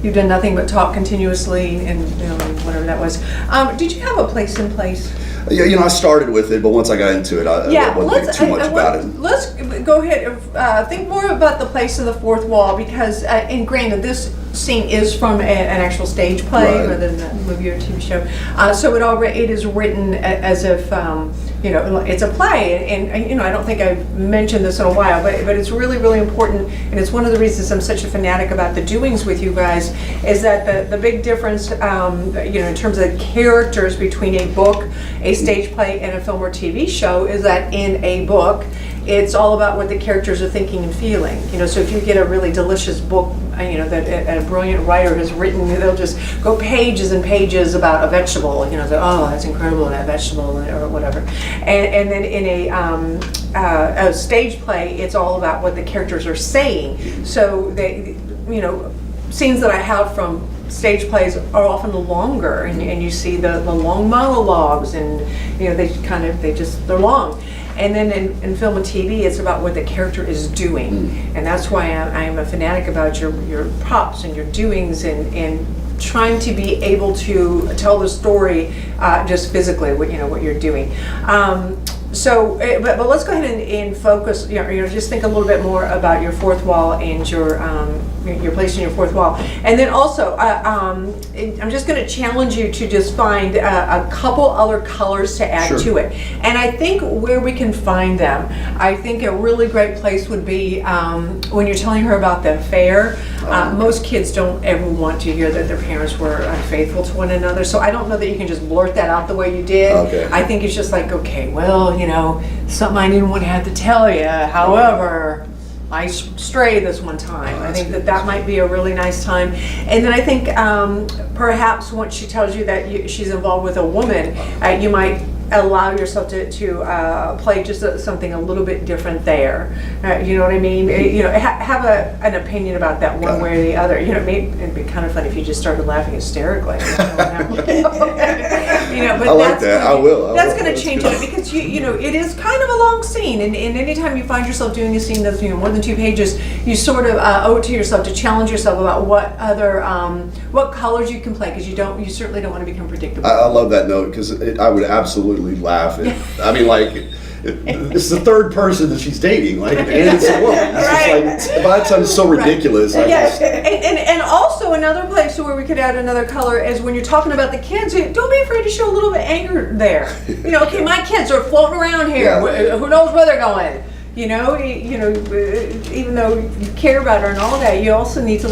you've done nothing but talk continuously and whatever that was. Did you have a place in place? Yeah, I started with it, but once I got into it, I wasn't thinking too much about it. Let's go ahead. Think more about the place of the fourth wall, because, and granted, this scene is from an actual stage play rather than a movie or TV show. So it is written as if it's a play, and I don't think I've mentioned this in a while, but it's really, really important, and it's one of the reasons I'm such a fanatic about the doings with you guys, is that the big difference, in terms of the characters between a book, a stage play, and a film or TV show, is that in a book, it's all about what the characters are thinking and feeling. So if you get a really delicious book, that a brilliant writer has written, they'll just go pages and pages about a vegetable. Oh, that's incredible, that vegetable, or whatever. And then in a stage play, it's all about what the characters are saying. So they, scenes that I have from stage plays are often longer, and you see the long monologues, and they're long. And then in film and TV, it's about what the character is doing, and that's why I am a fanatic about your props and your doings, and trying to be able to tell the story just physically, what you're doing. But let's go ahead and focus. Just think a little bit more about your fourth wall and your place in your fourth wall, and then also I'm just going to challenge you to just find a couple other colors to add to it. And I think where we can find them, I think a really great place would be when you're telling her about the affair. Most kids don't ever want to hear that their parents were unfaithful to one another, so I don't know that you can just blurt that out the way you did. Okay. I think it's just like, okay, well, something I didn't want to have to tell you. However, I strayed this one time. I think that might be a really nice time. And then I think perhaps once she tells you that she's involved with a woman, you might allow yourself to play just something a little bit different there. You know what I mean? Have an opinion about that one way or the other. It'd be kind of fun if you just started laughing hysterically. But I like that. I will. That's going to change it, because it is kind of a long scene, and anytime you find yourself doing a scene that's more than 2 pages, you sort of owe it to yourself to challenge yourself about what other what colors you can play, because you certainly don't want to become predictable. I love that note, because I would absolutely laugh. It's the third person that she's dating, and it's a woman. It's just by the time it's so ridiculous. And also another place where we could add another color is when you're talking about the kids. Don't be afraid to show a little bit of anger there. Okay, my kids are floating around here. Yeah. Who knows where they're going? Even though you care about her and all that, you also need to